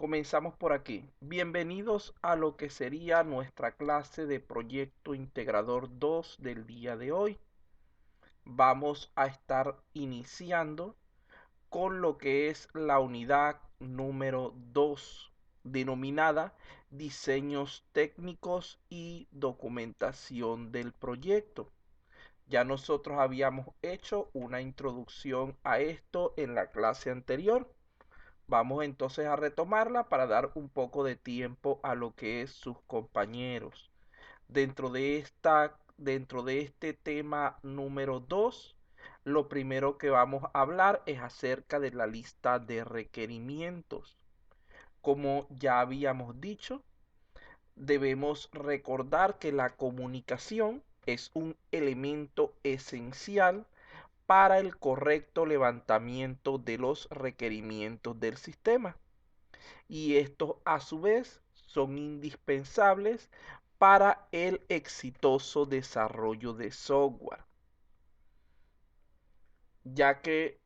Comenzamos por aquí. Bienvenidos a lo que sería nuestra clase de Proyecto Integrador 2 del día de hoy. Vamos a estar iniciando con lo que es la unidad número 2, denominada Diseños técnicos y documentación del proyecto. Ya nosotros habíamos hecho una introducción a esto en la clase anterior. Vamos entonces a retomarla para dar un poco de tiempo a lo que es sus compañeros. Dentro de este tema número 2, lo primero que vamos a hablar es acerca de la lista de requerimientos. Como ya habíamos dicho, debemos recordar que la comunicación es un elemento esencial para el correcto levantamiento de los requerimientos del sistema, y estos a su vez son indispensables para el exitoso desarrollo de software, ya que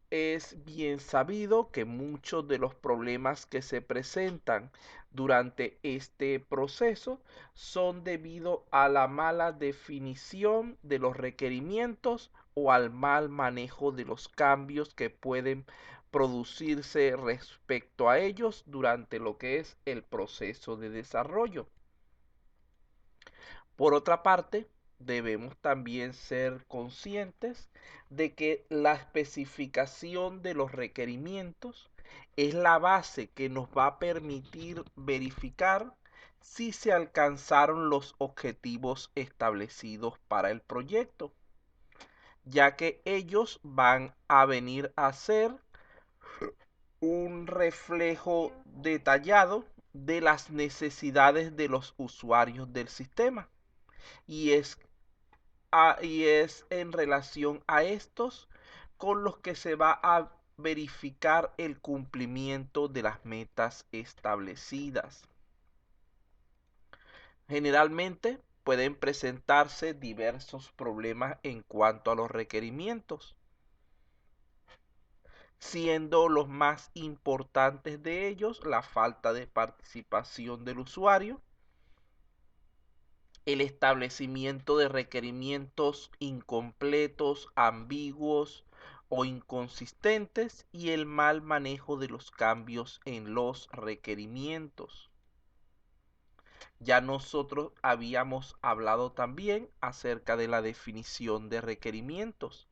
es bien sabido que muchos de los problemas que se presentan durante este proceso son debido a la mala definición de los requerimientos o al mal manejo de los cambios que pueden producirse respecto a ellos durante lo que es el proceso de desarrollo. Por otra parte, debemos también ser conscientes de que la especificación de los requerimientos es la base que nos va a permitir verificar si se alcanzaron los objetivos establecidos para el proyecto, ya que ellos van a venir a ser un reflejo detallado de las necesidades de los usuarios del sistema, y es en relación a estos con los que se va a verificar el cumplimiento de las metas establecidas. Generalmente pueden presentarse diversos problemas en cuanto a los requerimientos, siendo los más importantes de ellos la falta de participación del usuario, el establecimiento de requerimientos incompletos, ambiguos o inconsistentes, y el mal manejo de los cambios en los requerimientos. Ya nosotros habíamos hablado también acerca de la definición de requerimientos.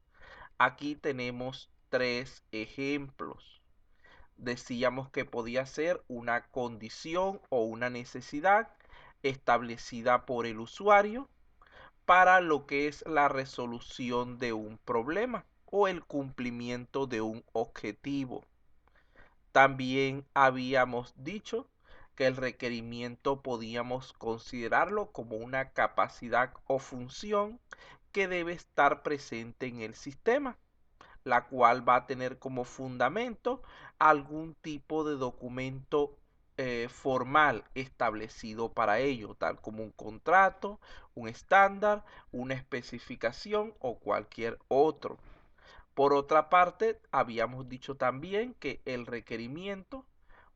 Aquí tenemos tres ejemplos. Decíamos que podía ser una condición o una necesidad establecida por el usuario para lo que es la resolución de un problema o el cumplimiento de un objetivo. También habíamos dicho que el requerimiento podíamos considerarlo como una capacidad o función que debe estar presente en el sistema, la cual va a tener como fundamento algún tipo de documento formal establecido para ello, tal como un contrato, un estándar, una especificación o cualquier otro. Por otra parte, habíamos dicho también que el requerimiento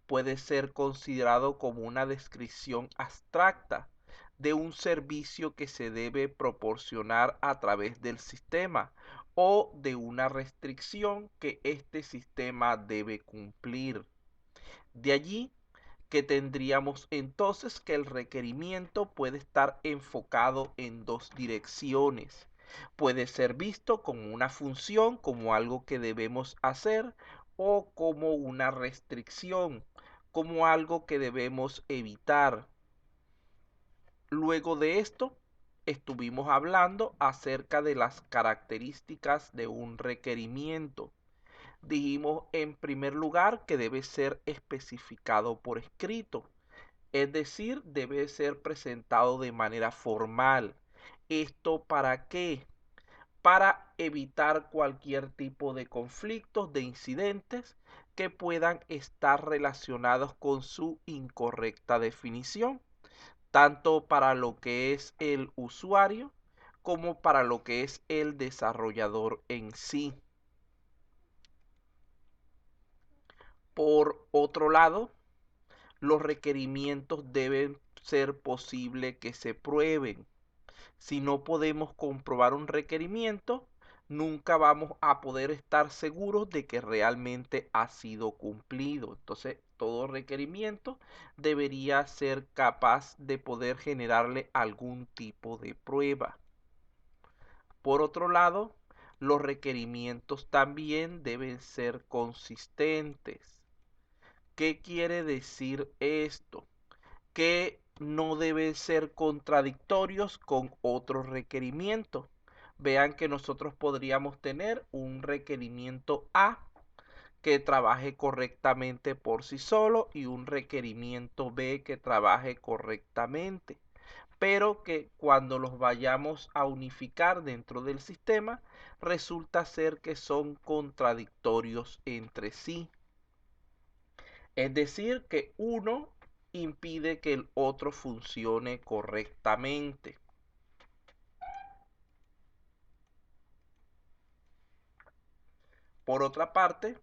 puede ser considerado como una descripción abstracta de un servicio que se debe proporcionar a través del sistema o de una restricción que este sistema debe cumplir. De allí que tendríamos entonces que el requerimiento puede estar enfocado en dos direcciones. Puede ser visto como una función, como algo que debemos hacer, o como una restricción, como algo que debemos evitar. Luego de esto, estuvimos hablando acerca de las características de un requerimiento. Dijimos en primer lugar que debe ser especificado por escrito, es decir, debe ser presentado de manera formal. ¿Esto para qué? Para evitar cualquier tipo de conflictos, de incidentes que puedan estar relacionados con su incorrecta definición, tanto para lo que es el usuario como para lo que es el desarrollador en sí. Por otro lado, los requerimientos deben ser posible que se prueben. Si no podemos comprobar un requerimiento, nunca vamos a poder estar seguros de que realmente ha sido cumplido. Entonces, todo requerimiento debería ser capaz de poder generarle algún tipo de prueba. Por otro lado, los requerimientos también deben ser consistentes. ¿Qué quiere decir esto? Que no deben ser contradictorios con otros requerimientos. Vean que nosotros podríamos tener un requerimiento A que trabaje correctamente por sí solo y un requerimiento B que trabaje correctamente, pero que cuando los vayamos a unificar dentro del sistema resulta ser que son contradictorios entre sí. Es decir, que uno impide que el otro funcione correctamente. Por otra parte,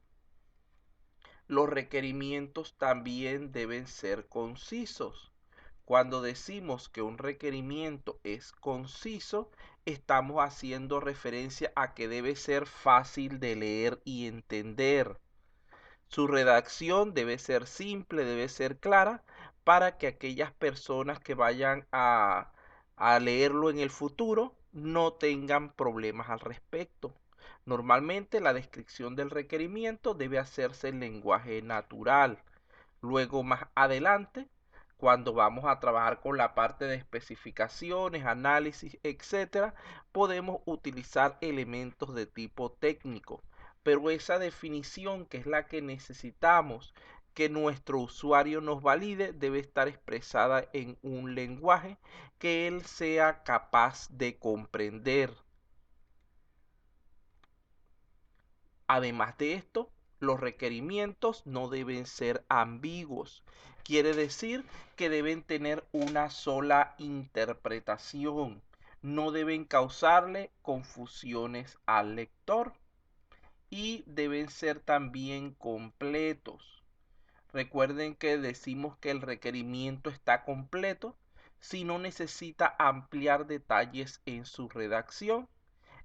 los requerimientos también deben ser concisos. Cuando decimos que un requerimiento es conciso, estamos haciendo referencia a que debe ser fácil de leer y entender. Su redacción debe ser simple, debe ser clara, para que aquellas personas que vayan a leerlo en el futuro no tengan problemas al respecto. Normalmente la descripción del requerimiento debe hacerse en lenguaje natural. Luego más adelante, cuando vamos a trabajar con la parte de especificaciones, análisis, etcétera, podemos utilizar elementos de tipo técnico. Pero esa definición, que es la que necesitamos que nuestro usuario nos valide, debe estar expresada en un lenguaje que él sea capaz de comprender. Además de esto, los requerimientos no deben ser ambiguos. Quiere decir que deben tener una sola interpretación. No deben causarle confusiones al lector y deben ser también completos. Recuerden que decimos que el requerimiento está completo si no necesita ampliar detalles en su redacción,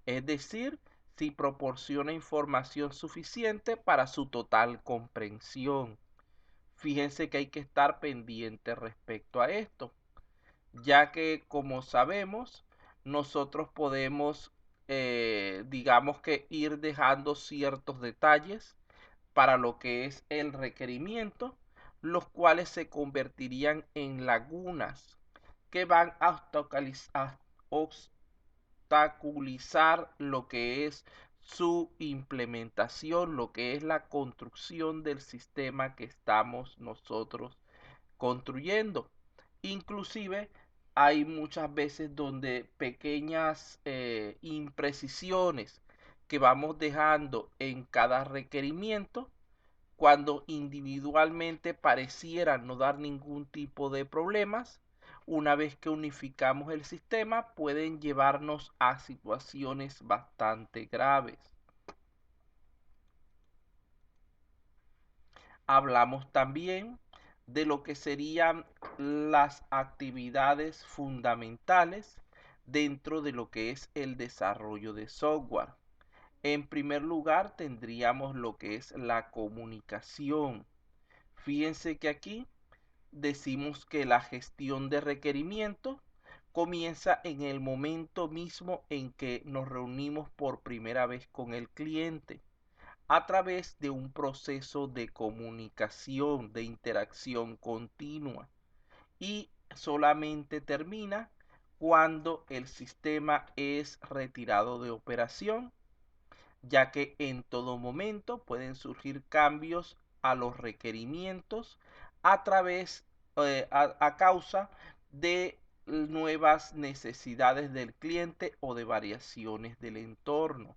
es decir, si proporciona información suficiente para su total comprensión. Fíjense que hay que estar pendiente respecto a esto, ya que como sabemos, nosotros podemos, digamos que ir dejando ciertos detalles para lo que es el requerimiento, los cuales se convertirían en lagunas que van a obstaculizar lo que es su implementación, lo que es la construcción del sistema que estamos nosotros construyendo. Inclusive hay muchas veces donde pequeñas imprecisiones que vamos dejando en cada requerimiento, cuando individualmente parecieran no dar ningún tipo de problemas, una vez que unificamos el sistema pueden llevarnos a situaciones bastante graves. Hablamos también de lo que serían las actividades fundamentales dentro de lo que es el desarrollo de software. En primer lugar, tendríamos lo que es la comunicación. Fíjense que aquí decimos que la gestión de requerimientos comienza en el momento mismo en que nos reunimos por primera vez con el cliente, a través de un proceso de comunicación, de interacción continua, y solamente termina cuando el sistema es retirado de operación, ya que en todo momento pueden surgir cambios a los requerimientos a través, a causa de nuevas necesidades del cliente o de variaciones del entorno.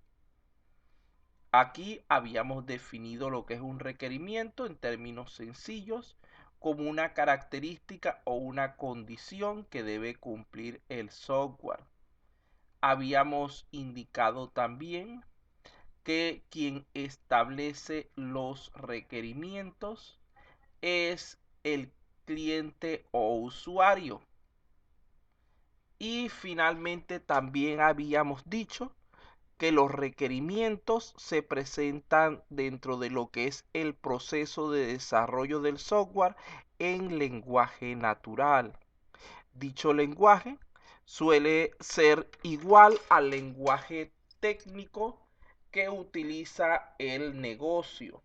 Aquí habíamos definido lo que es un requerimiento en términos sencillos, como una característica o una condición que debe cumplir el software. Habíamos indicado también que quien establece los requerimientos es el cliente o usuario. Y finalmente también habíamos dicho que los requerimientos se presentan dentro de lo que es el proceso de desarrollo del software en lenguaje natural. Dicho lenguaje suele ser igual al lenguaje técnico que utiliza el negocio.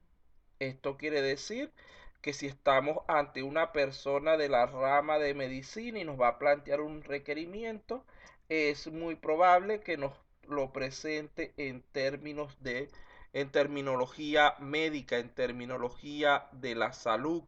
Esto quiere decir que si estamos ante una persona de la rama de medicina y nos va a plantear un requerimiento, es muy probable que nos lo presente en terminología médica, en terminología de la salud.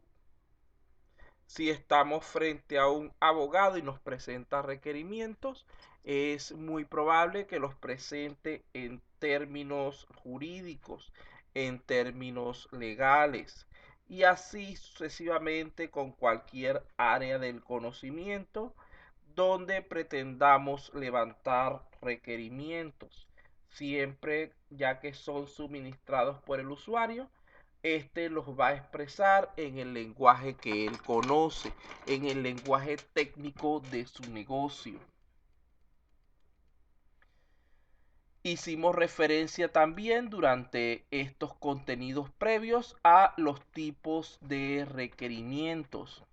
Si estamos frente a un abogado y nos presenta requerimientos, es muy probable que los presente en términos jurídicos, en términos legales, y así sucesivamente con cualquier área del conocimiento donde pretendamos levantar requerimientos, siempre ya que son suministrados por el usuario. Este los va a expresar en el lenguaje que él conoce, en el lenguaje técnico de su negocio. Hicimos referencia también durante estos contenidos previos a los tipos de requerimientos,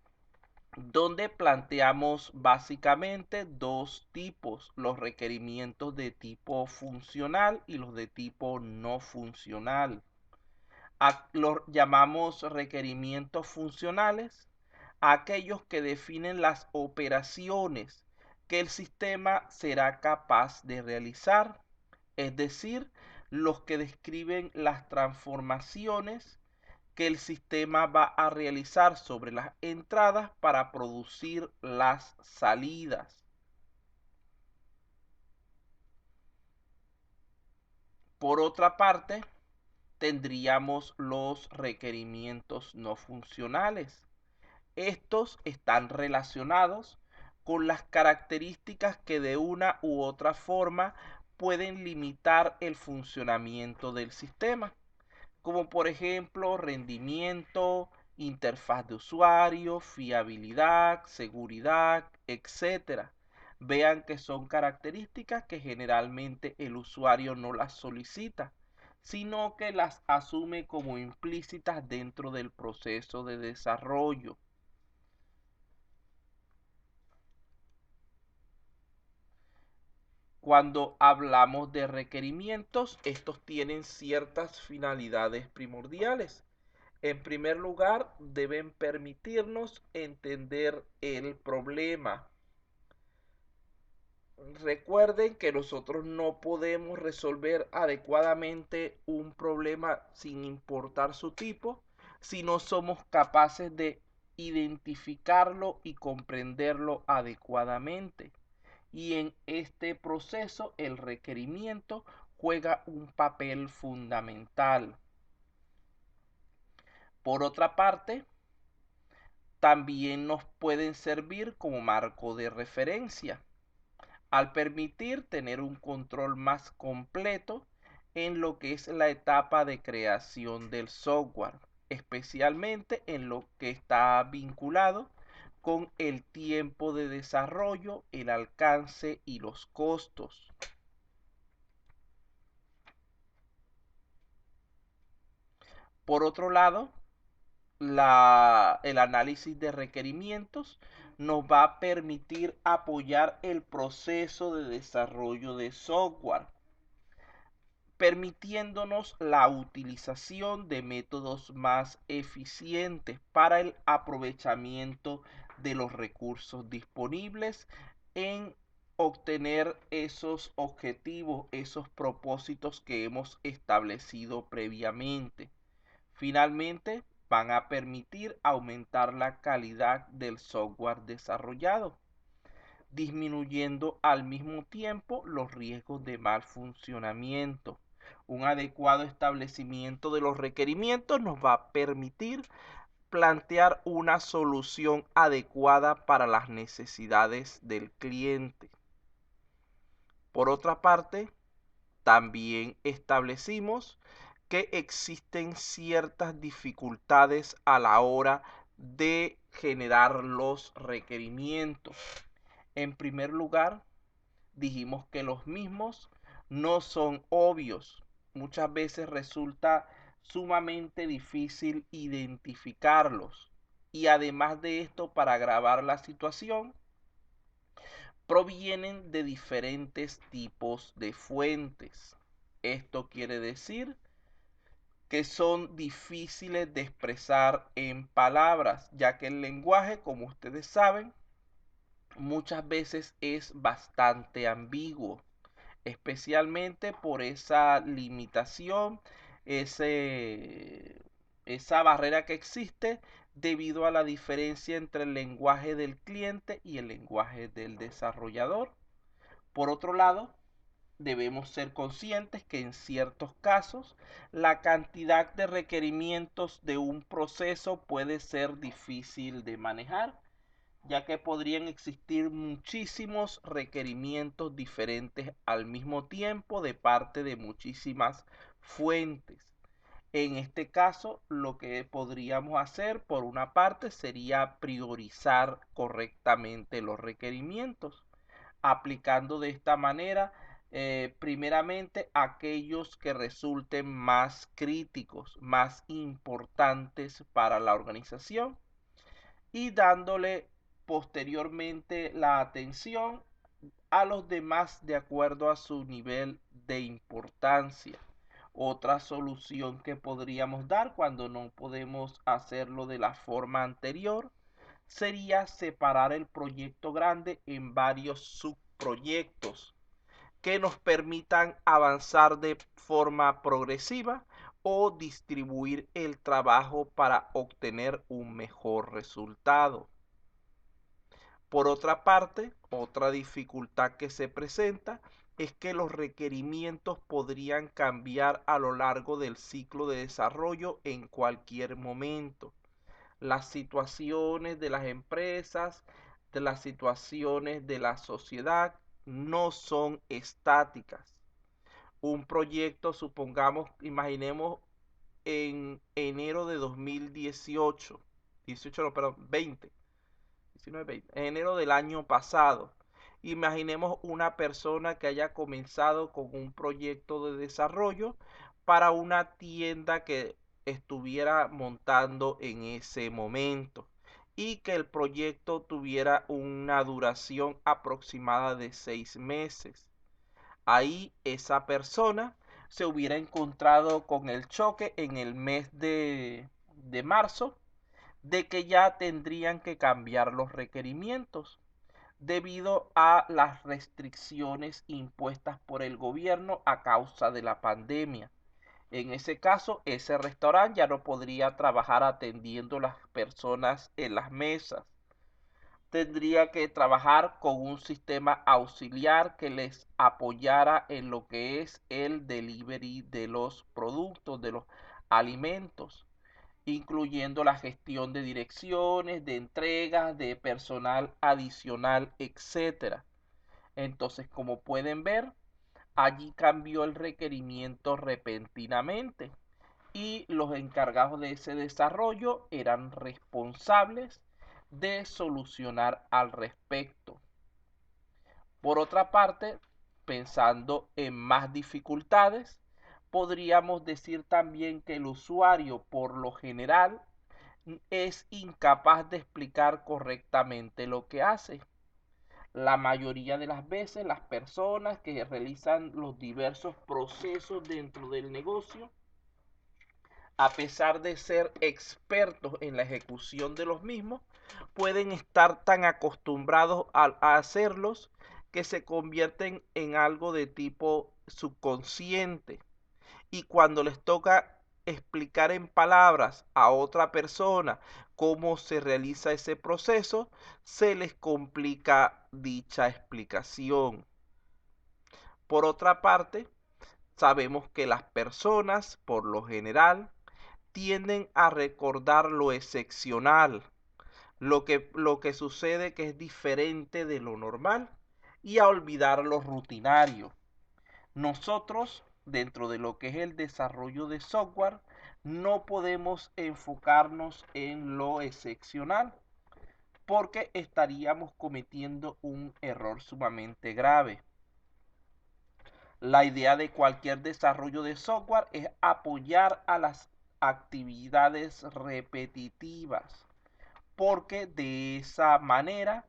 donde planteamos básicamente dos tipos: los requerimientos de tipo funcional y los de tipo no funcional. Los llamamos requerimientos funcionales a aquellos que definen las operaciones que el sistema será capaz de realizar, es decir, los que describen las transformaciones que el sistema va a realizar sobre las entradas para producir las salidas. Por otra parte, tendríamos los requerimientos no funcionales. Estos están relacionados con las características que de una u otra forma pueden limitar el funcionamiento del sistema, como por ejemplo rendimiento, interfaz de usuario, fiabilidad, seguridad, etcétera. Vean que son características que generalmente el usuario no las solicita, sino que las asume como implícitas dentro del proceso de desarrollo. Cuando hablamos de requerimientos, estos tienen ciertas finalidades primordiales. En primer lugar, deben permitirnos entender el problema. Recuerden que nosotros no podemos resolver adecuadamente un problema sin importar su tipo, si no somos capaces de identificarlo y comprenderlo adecuadamente. Y en este proceso el requerimiento juega un papel fundamental. Por otra parte, también nos pueden servir como marco de referencia, al permitir tener un control más completo en lo que es la etapa de creación del software, especialmente en lo que está vinculado con el tiempo de desarrollo, el alcance y los costos. Por otro lado, el análisis de requerimientos nos va a permitir apoyar el proceso de desarrollo de software, permitiéndonos la utilización de métodos más eficientes para el aprovechamiento de los recursos disponibles en obtener esos objetivos, esos propósitos que hemos establecido previamente. Finalmente, van a permitir aumentar la calidad del software desarrollado, disminuyendo al mismo tiempo los riesgos de mal funcionamiento. Un adecuado establecimiento de los requerimientos nos va a permitir plantear una solución adecuada para las necesidades del cliente. Por otra parte, también establecimos que existen ciertas dificultades a la hora de generar los requerimientos. En primer lugar, dijimos que los mismos no son obvios. Muchas veces resulta sumamente difícil identificarlos. Y además de esto, para agravar la situación, provienen de diferentes tipos de fuentes. Esto quiere decir que son difíciles de expresar en palabras, ya que el lenguaje, como ustedes saben, muchas veces es bastante ambiguo, especialmente por esa limitación, ese, esa barrera que existe debido a la diferencia entre el lenguaje del cliente y el lenguaje del desarrollador. Por otro lado, debemos ser conscientes que en ciertos casos la cantidad de requerimientos de un proceso puede ser difícil de manejar, ya que podrían existir muchísimos requerimientos diferentes al mismo tiempo de parte de muchísimas fuentes. En este caso, lo que podríamos hacer, por una parte, sería priorizar correctamente los requerimientos, aplicando de esta manera primeramente aquellos que resulten más críticos, más importantes para la organización y dándole posteriormente la atención a los demás de acuerdo a su nivel de importancia. Otra solución que podríamos dar cuando no podemos hacerlo de la forma anterior sería separar el proyecto grande en varios subproyectos que nos permitan avanzar de forma progresiva o distribuir el trabajo para obtener un mejor resultado. Por otra parte, otra dificultad que se presenta es que los requerimientos podrían cambiar a lo largo del ciclo de desarrollo en cualquier momento. Las situaciones de las empresas, de las situaciones de la sociedad no son estáticas. Un proyecto, supongamos, imaginemos en enero de 2018, 18 no, perdón, 20, 19, 20, en enero del año pasado. Imaginemos una persona que haya comenzado con un proyecto de desarrollo para una tienda que estuviera montando en ese momento y que el proyecto tuviera una duración aproximada de 6 meses. Ahí esa persona se hubiera encontrado con el choque en el mes de marzo de que ya tendrían que cambiar los requerimientos debido a las restricciones impuestas por el gobierno a causa de la pandemia. En ese caso, ese restaurante ya no podría trabajar atendiendo a las personas en las mesas. Tendría que trabajar con un sistema auxiliar que les apoyara en lo que es el delivery de los productos, de los alimentos, incluyendo la gestión de direcciones, de entregas, de personal adicional, etcétera. Entonces, como pueden ver, allí cambió el requerimiento repentinamente y los encargados de ese desarrollo eran responsables de solucionar al respecto. Por otra parte, pensando en más dificultades, podríamos decir también que el usuario por lo general es incapaz de explicar correctamente lo que hace. La mayoría de las veces las personas que realizan los diversos procesos dentro del negocio, a pesar de ser expertos en la ejecución de los mismos, pueden estar tan acostumbrados a hacerlos que se convierten en algo de tipo subconsciente. Y cuando les toca explicar en palabras a otra persona cómo se realiza ese proceso, se les complica dicha explicación. Por otra parte, sabemos que las personas, por lo general, tienden a recordar lo excepcional, lo que sucede que es diferente de lo normal y a olvidar lo rutinario. Nosotros, dentro de lo que es el desarrollo de software, no podemos enfocarnos en lo excepcional porque estaríamos cometiendo un error sumamente grave. La idea de cualquier desarrollo de software es apoyar a las actividades repetitivas, porque de esa manera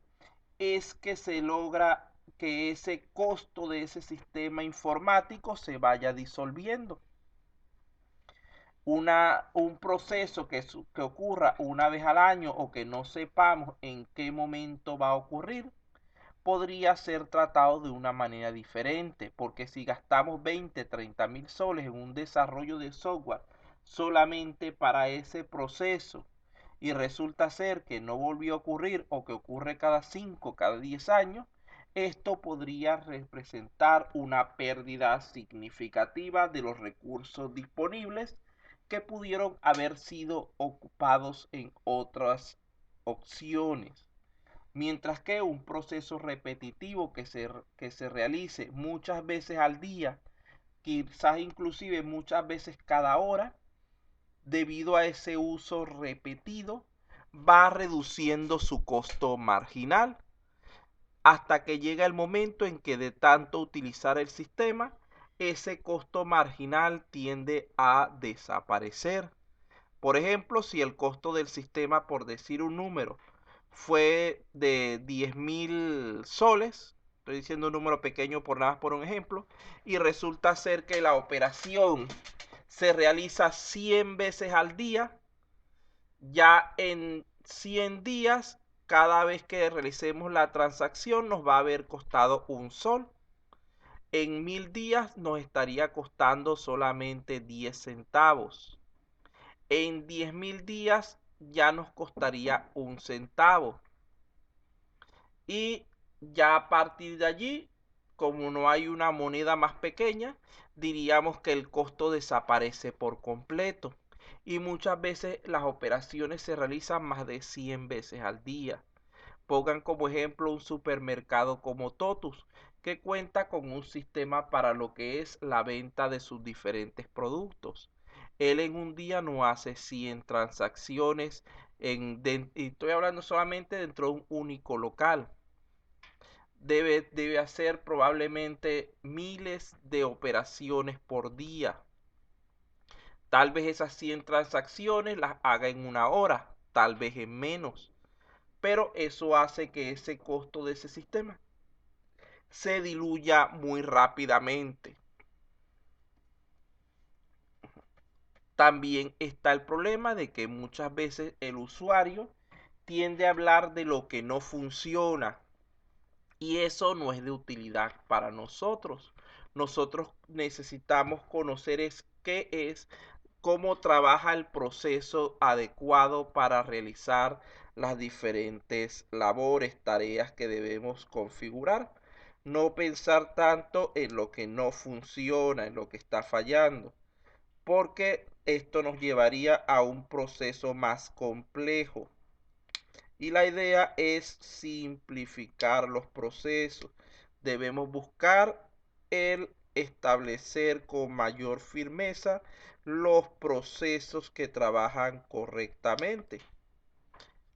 es que se logra que ese costo de ese sistema informático se vaya disolviendo. Un proceso que ocurra una vez al año o que no sepamos en qué momento va a ocurrir, podría ser tratado de una manera diferente, porque si gastamos 20, 30 mil soles en un desarrollo de software solamente para ese proceso y resulta ser que no volvió a ocurrir o que ocurre cada 5, cada 10 años, esto podría representar una pérdida significativa de los recursos disponibles que pudieron haber sido ocupados en otras opciones. Mientras que un proceso repetitivo que se realice muchas veces al día, quizás inclusive muchas veces cada hora, debido a ese uso repetido, va reduciendo su costo marginal hasta que llega el momento en que de tanto utilizar el sistema, ese costo marginal tiende a desaparecer. Por ejemplo, si el costo del sistema, por decir un número, fue de 10.000 soles, estoy diciendo un número pequeño por nada más por un ejemplo, y resulta ser que la operación se realiza 100 veces al día, ya en 100 días, cada vez que realicemos la transacción nos va a haber costado un sol. En 1000 días nos estaría costando solamente 10 centavos. En 10.000 días ya nos costaría un centavo. Y ya a partir de allí, como no hay una moneda más pequeña, diríamos que el costo desaparece por completo. Y muchas veces las operaciones se realizan más de 100 veces al día. Pongan como ejemplo un supermercado como Totus, que cuenta con un sistema para lo que es la venta de sus diferentes productos. Él en un día no hace 100 transacciones, y estoy hablando solamente dentro de un único local. Debe hacer probablemente miles de operaciones por día. Tal vez esas 100 transacciones las haga en una hora, tal vez en menos. Pero eso hace que ese costo de ese sistema se diluya muy rápidamente. También está el problema de que muchas veces el usuario tiende a hablar de lo que no funciona y eso no es de utilidad para nosotros. Nosotros necesitamos conocer qué es, cómo trabaja el proceso adecuado para realizar las diferentes labores, tareas que debemos configurar. No pensar tanto en lo que no funciona, en lo que está fallando, porque esto nos llevaría a un proceso más complejo. Y la idea es simplificar los procesos. Debemos buscar el establecer con mayor firmeza los procesos que trabajan correctamente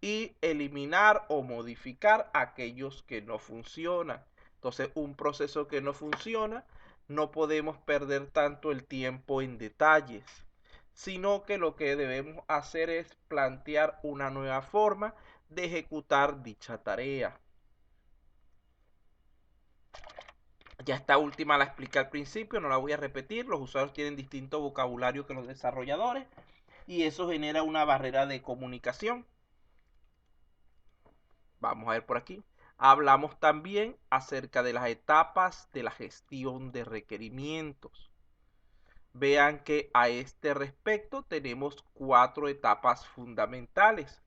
y eliminar o modificar aquellos que no funcionan. Entonces, un proceso que no funciona, no podemos perder tanto el tiempo en detalles, sino que lo que debemos hacer es plantear una nueva forma de ejecutar dicha tarea. Ya esta última la expliqué al principio, no la voy a repetir. Los usuarios tienen distinto vocabulario que los desarrolladores y eso genera una barrera de comunicación. Vamos a ver por aquí. Hablamos también acerca de las etapas de la gestión de requerimientos. Vean que a este respecto tenemos 4 etapas fundamentales,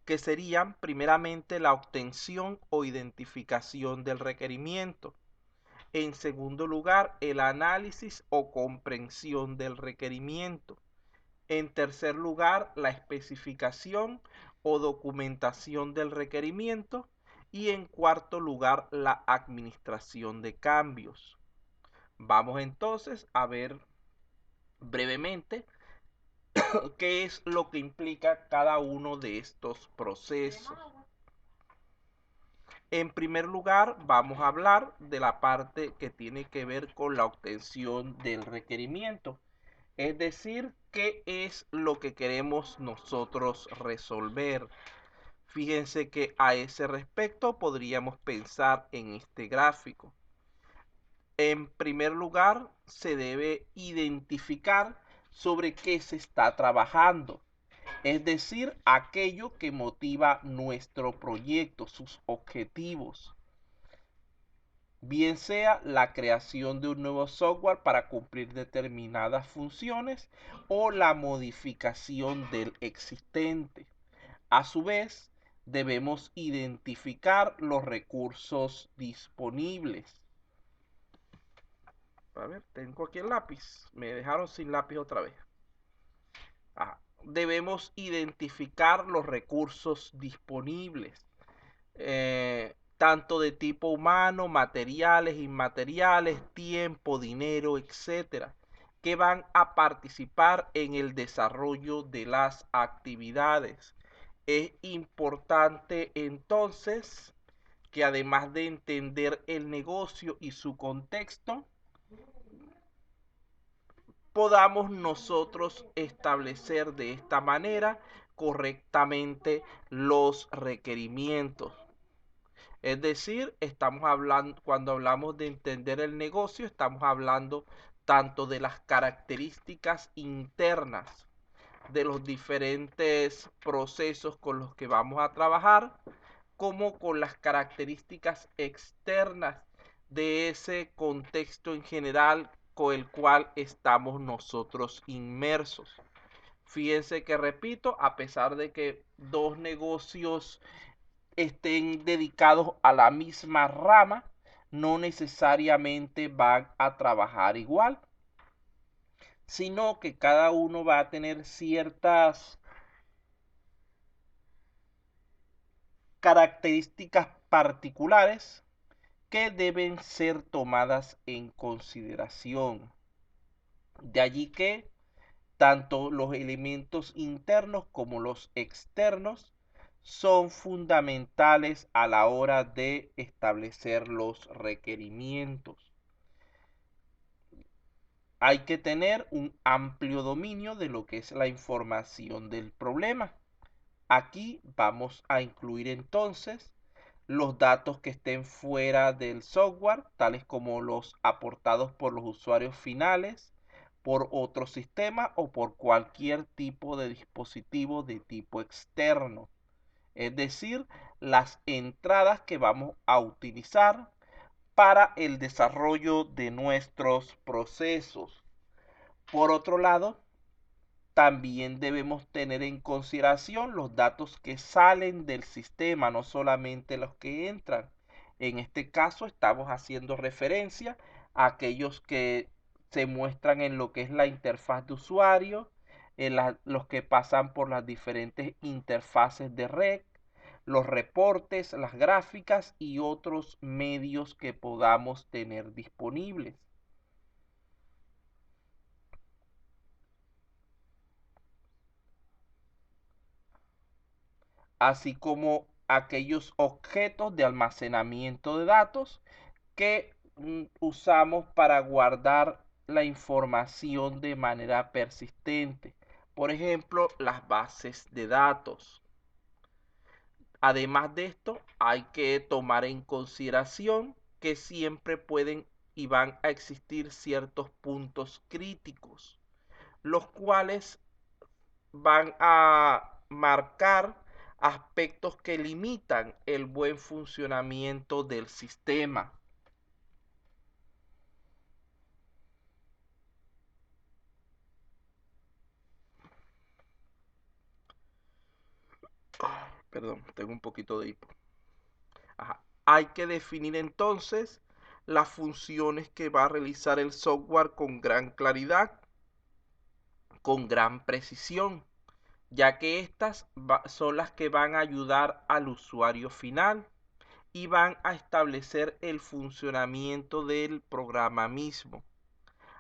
que serían primeramente la obtención o identificación del requerimiento. En segundo lugar, el análisis o comprensión del requerimiento. En tercer lugar, la especificación o documentación del requerimiento. Y en cuarto lugar, la administración de cambios. Vamos entonces a ver brevemente ¿Qué es lo que implica cada uno de estos procesos? En primer lugar, vamos a hablar de la parte que tiene que ver con la obtención del requerimiento. Es decir, ¿qué es lo que queremos nosotros resolver? Fíjense que a ese respecto podríamos pensar en este gráfico. En primer lugar, se debe identificar sobre qué se está trabajando, es decir, aquello que motiva nuestro proyecto, sus objetivos, bien sea la creación de un nuevo software para cumplir determinadas funciones o la modificación del existente. A su vez, debemos identificar los recursos disponibles. A ver, tengo aquí el lápiz. Me dejaron sin lápiz otra vez. Debemos identificar los recursos disponibles, tanto de tipo humano, materiales, inmateriales, tiempo, dinero, etcétera, que van a participar en el desarrollo de las actividades. Es importante entonces que además de entender el negocio y su contexto, podamos nosotros establecer de esta manera correctamente los requerimientos. Es decir, estamos hablando, cuando hablamos de entender el negocio, estamos hablando tanto de las características internas de los diferentes procesos con los que vamos a trabajar, como con las características externas de ese contexto en general con el cual estamos nosotros inmersos. Fíjense que repito, a pesar de que dos negocios estén dedicados a la misma rama, no necesariamente van a trabajar igual, sino que cada uno va a tener ciertas características particulares que deben ser tomadas en consideración. De allí que tanto los elementos internos como los externos son fundamentales a la hora de establecer los requerimientos. Hay que tener un amplio dominio de lo que es la información del problema. Aquí vamos a incluir entonces los datos que estén fuera del software, tales como los aportados por los usuarios finales, por otro sistema o por cualquier tipo de dispositivo de tipo externo. Es decir, las entradas que vamos a utilizar para el desarrollo de nuestros procesos. Por otro lado, también debemos tener en consideración los datos que salen del sistema, no solamente los que entran. En este caso estamos haciendo referencia a aquellos que se muestran en lo que es la interfaz de usuario, los que pasan por las diferentes interfaces de red, los reportes, las gráficas y otros medios que podamos tener disponibles. Así como aquellos objetos de almacenamiento de datos que usamos para guardar la información de manera persistente. Por ejemplo, las bases de datos. Además de esto, hay que tomar en consideración que siempre pueden y van a existir ciertos puntos críticos, los cuales van a marcar aspectos que limitan el buen funcionamiento del sistema. Perdón, tengo un poquito de hipo. Ajá. Hay que definir entonces las funciones que va a realizar el software con gran claridad, con gran precisión, ya que estas son las que van a ayudar al usuario final y van a establecer el funcionamiento del programa mismo.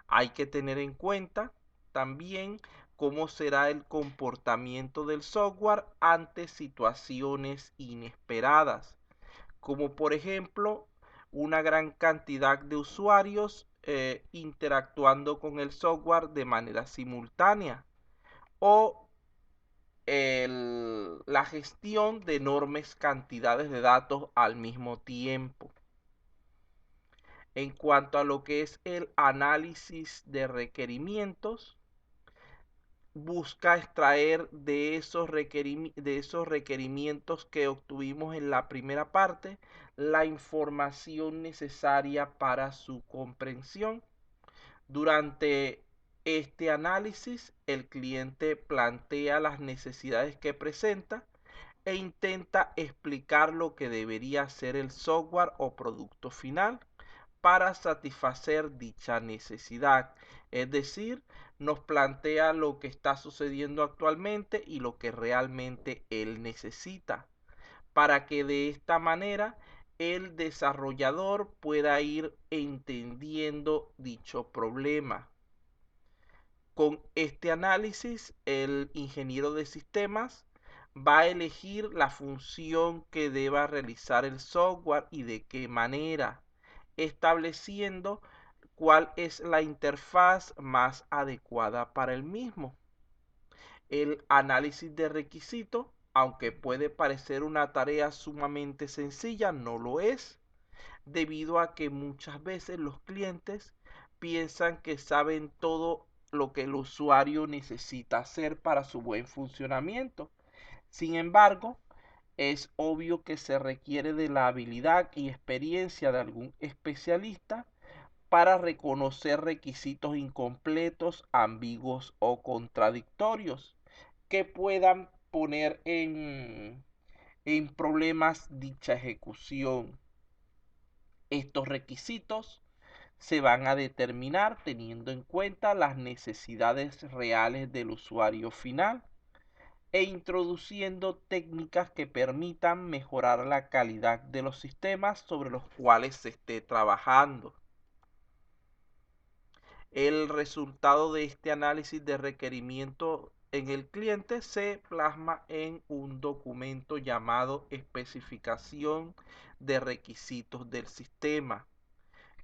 Hay que tener en cuenta también cómo será el comportamiento del software ante situaciones inesperadas, como por ejemplo una gran cantidad de usuarios interactuando con el software de manera simultánea o la gestión de enormes cantidades de datos al mismo tiempo. En cuanto a lo que es el análisis de requerimientos, busca extraer de esos requerimientos que obtuvimos en la primera parte la información necesaria para su comprensión. Durante este análisis, el cliente plantea las necesidades que presenta e intenta explicar lo que debería ser el software o producto final para satisfacer dicha necesidad. Es decir, nos plantea lo que está sucediendo actualmente y lo que realmente él necesita, para que de esta manera el desarrollador pueda ir entendiendo dicho problema. Con este análisis, el ingeniero de sistemas va a elegir la función que deba realizar el software y de qué manera, estableciendo cuál es la interfaz más adecuada para el mismo. El análisis de requisitos, aunque puede parecer una tarea sumamente sencilla, no lo es, debido a que muchas veces los clientes piensan que saben todo lo que el usuario necesita hacer para su buen funcionamiento. Sin embargo, es obvio que se requiere de la habilidad y experiencia de algún especialista para reconocer requisitos incompletos, ambiguos o contradictorios que puedan poner en problemas dicha ejecución. Estos requisitos se van a determinar teniendo en cuenta las necesidades reales del usuario final e introduciendo técnicas que permitan mejorar la calidad de los sistemas sobre los cuales se esté trabajando. El resultado de este análisis de requerimiento en el cliente se plasma en un documento llamado especificación de requisitos del sistema,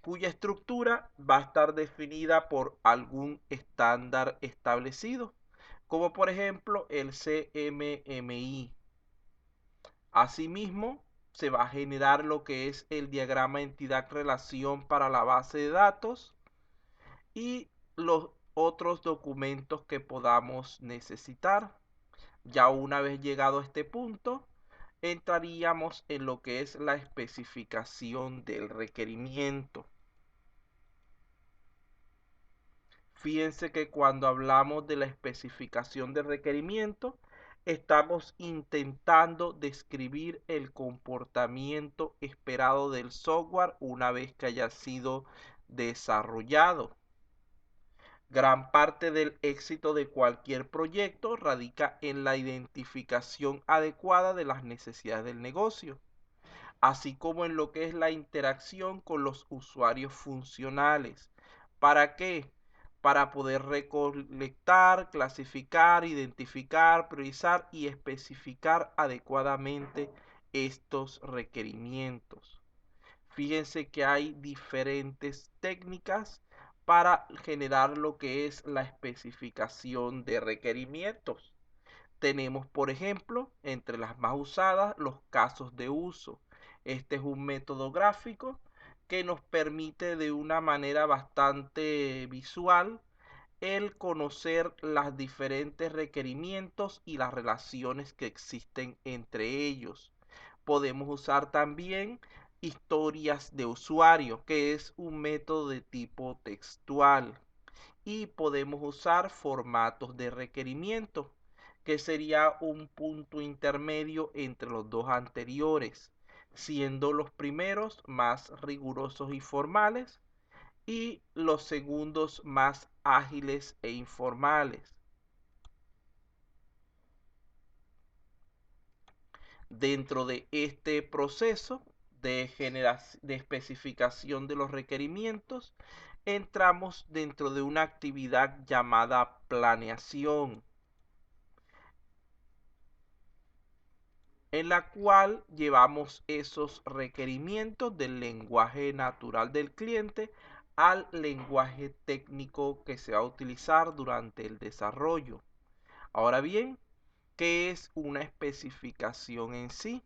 cuya estructura va a estar definida por algún estándar establecido, como por ejemplo el CMMI. Asimismo, se va a generar lo que es el diagrama entidad-relación para la base de datos y los otros documentos que podamos necesitar. Ya una vez llegado a este punto, entraríamos en lo que es la especificación del requerimiento. Fíjense que cuando hablamos de la especificación de requerimiento, estamos intentando describir el comportamiento esperado del software una vez que haya sido desarrollado. Gran parte del éxito de cualquier proyecto radica en la identificación adecuada de las necesidades del negocio, así como en lo que es la interacción con los usuarios funcionales. ¿Para qué? Para poder recolectar, clasificar, identificar, priorizar y especificar adecuadamente estos requerimientos. Fíjense que hay diferentes técnicas para generar lo que es la especificación de requerimientos. Tenemos, por ejemplo, entre las más usadas, los casos de uso. Este es un método gráfico que nos permite de una manera bastante visual el conocer los diferentes requerimientos y las relaciones que existen entre ellos. Podemos usar también historias de usuario, que es un método de tipo textual. Y podemos usar formatos de requerimiento, que sería un punto intermedio entre los dos anteriores, siendo los primeros más rigurosos y formales y los segundos más ágiles e informales. Dentro de este proceso de especificación de los requerimientos, entramos dentro de una actividad llamada planeación, en la cual llevamos esos requerimientos del lenguaje natural del cliente al lenguaje técnico que se va a utilizar durante el desarrollo. Ahora bien, ¿qué es una especificación en sí?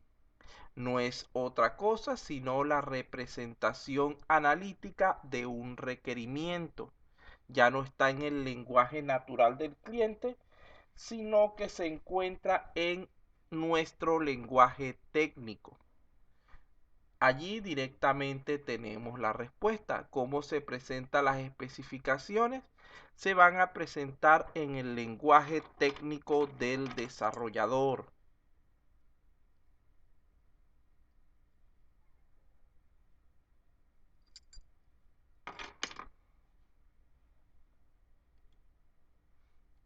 No es otra cosa sino la representación analítica de un requerimiento. Ya no está en el lenguaje natural del cliente, sino que se encuentra en nuestro lenguaje técnico. Allí directamente tenemos la respuesta. ¿Cómo se presentan las especificaciones? Se van a presentar en el lenguaje técnico del desarrollador.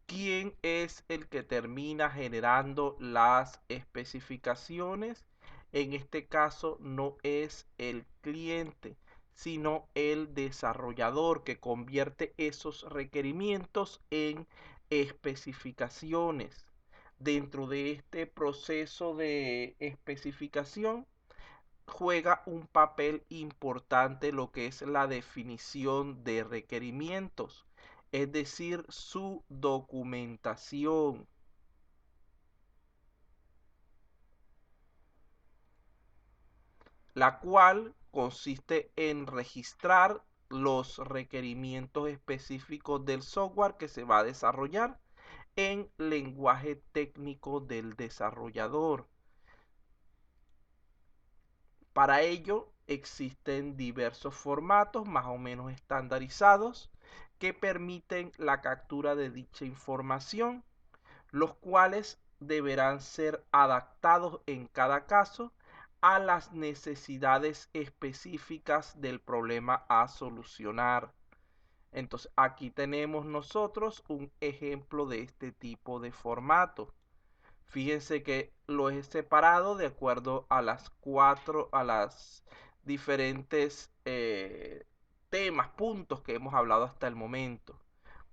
¿Quién es el que termina generando las especificaciones? En este caso no es el cliente, sino el desarrollador que convierte esos requerimientos en especificaciones. Dentro de este proceso de especificación juega un papel importante lo que es la definición de requerimientos, es decir, su documentación, la cual consiste en registrar los requerimientos específicos del software que se va a desarrollar en lenguaje técnico del desarrollador. Para ello existen diversos formatos más o menos estandarizados que permiten la captura de dicha información, los cuales deberán ser adaptados en cada caso a las necesidades específicas del problema a solucionar. Entonces aquí tenemos nosotros un ejemplo de este tipo de formato. Fíjense que lo he separado de acuerdo a las diferentes temas, puntos que hemos hablado hasta el momento.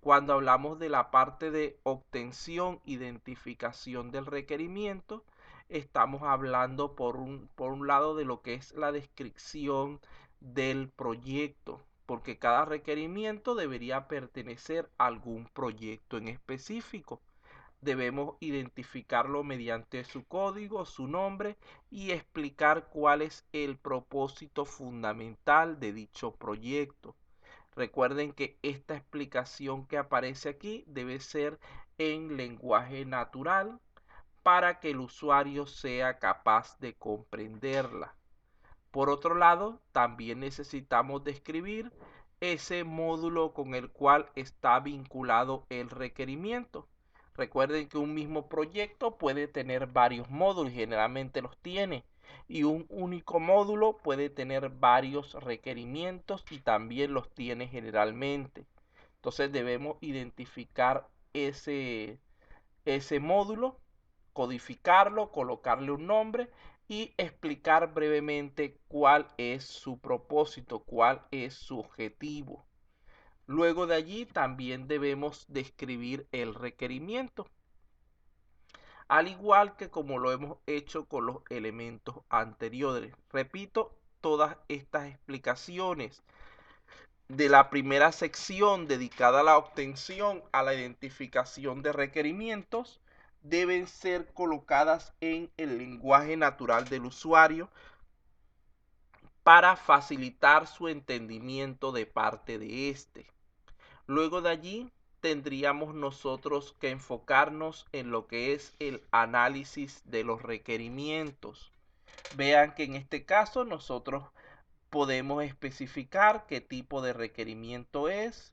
Cuando hablamos de la parte de obtención, identificación del requerimiento, estamos hablando por un lado de lo que es la descripción del proyecto, porque cada requerimiento debería pertenecer a algún proyecto en específico. Debemos identificarlo mediante su código, su nombre y explicar cuál es el propósito fundamental de dicho proyecto. Recuerden que esta explicación que aparece aquí debe ser en lenguaje natural para que el usuario sea capaz de comprenderla. Por otro lado, también necesitamos describir ese módulo con el cual está vinculado el requerimiento. Recuerden que un mismo proyecto puede tener varios módulos, generalmente los tiene, y un único módulo puede tener varios requerimientos y también los tiene generalmente. Entonces debemos identificar ese módulo, codificarlo, colocarle un nombre y explicar brevemente cuál es su propósito, cuál es su objetivo. Luego de allí también debemos describir el requerimiento, al igual que como lo hemos hecho con los elementos anteriores. Repito, todas estas explicaciones de la primera sección dedicada a la obtención, a la identificación de requerimientos, deben ser colocadas en el lenguaje natural del usuario para facilitar su entendimiento de parte de este. Luego de allí tendríamos nosotros que enfocarnos en lo que es el análisis de los requerimientos. Vean que en este caso nosotros podemos especificar qué tipo de requerimiento es,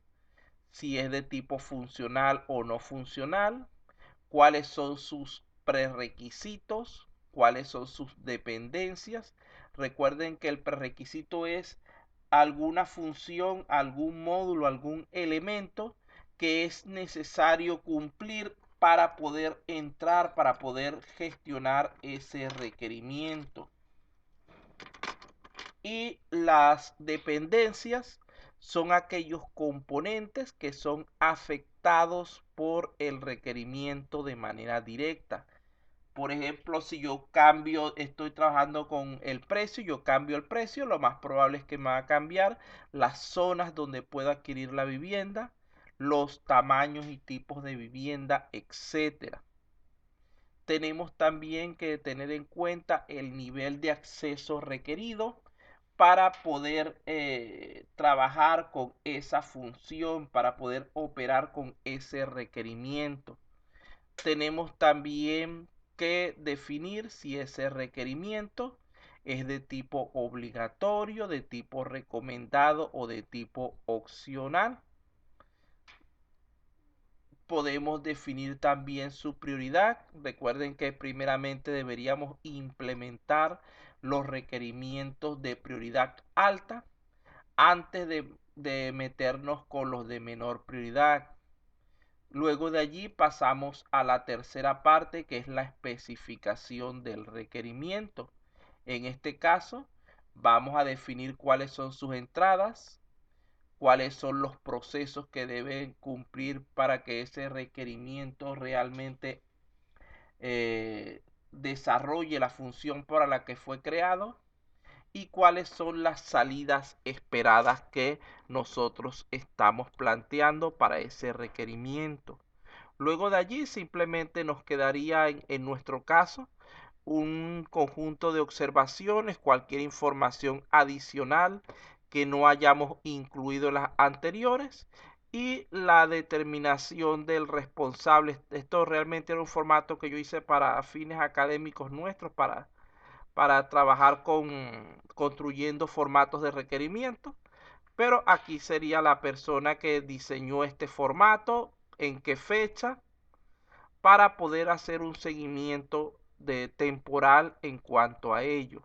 si es de tipo funcional o no funcional, cuáles son sus prerequisitos, cuáles son sus dependencias. Recuerden que el prerequisito es alguna función, algún módulo, algún elemento que es necesario cumplir para poder entrar, para poder gestionar ese requerimiento. Y las dependencias son aquellos componentes que son afectados por el requerimiento de manera directa. Por ejemplo, si yo estoy trabajando con el precio, yo cambio el precio, lo más probable es que me va a cambiar las zonas donde puedo adquirir la vivienda, los tamaños y tipos de vivienda, etcétera. Tenemos también que tener en cuenta el nivel de acceso requerido para poder trabajar con esa función, para poder operar con ese requerimiento. Tenemos también que definir si ese requerimiento es de tipo obligatorio, de tipo recomendado o de tipo opcional. Podemos definir también su prioridad. Recuerden que primeramente deberíamos implementar los requerimientos de prioridad alta antes de meternos con los de menor prioridad. Luego de allí pasamos a la tercera parte, que es la especificación del requerimiento. En este caso, vamos a definir cuáles son sus entradas, cuáles son los procesos que deben cumplir para que ese requerimiento realmente desarrolle la función para la que fue creado y cuáles son las salidas esperadas que nosotros estamos planteando para ese requerimiento. Luego de allí simplemente nos quedaría en nuestro caso un conjunto de observaciones, cualquier información adicional que no hayamos incluido en las anteriores y la determinación del responsable. Esto realmente era un formato que yo hice para fines académicos nuestros, para trabajar construyendo formatos de requerimiento, pero aquí sería la persona que diseñó este formato, en qué fecha, para poder hacer un seguimiento de temporal en cuanto a ello.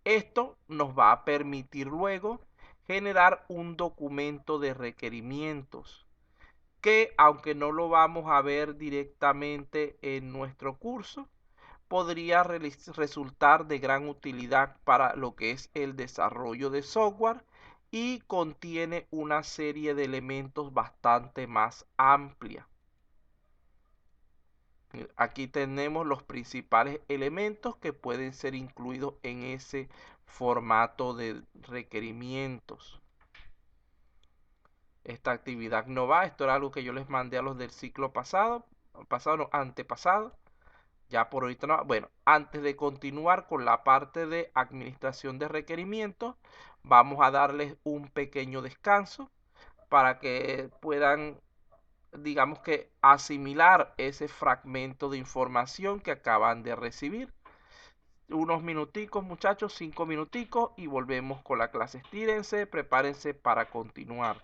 Esto nos va a permitir luego generar un documento de requerimientos que, aunque no lo vamos a ver directamente en nuestro curso, podría resultar de gran utilidad para lo que es el desarrollo de software y contiene una serie de elementos bastante más amplia. Aquí tenemos los principales elementos que pueden ser incluidos en ese formato de requerimientos. Esta actividad no va, esto era algo que yo les mandé a los del ciclo pasado, no, antepasado. Ya por ahorita no. Bueno, antes de continuar con la parte de administración de requerimientos, vamos a darles un pequeño descanso para que puedan, digamos que, asimilar ese fragmento de información que acaban de recibir. Unos minuticos, muchachos, 5 minuticos y volvemos con la clase. Estírense, prepárense para continuar.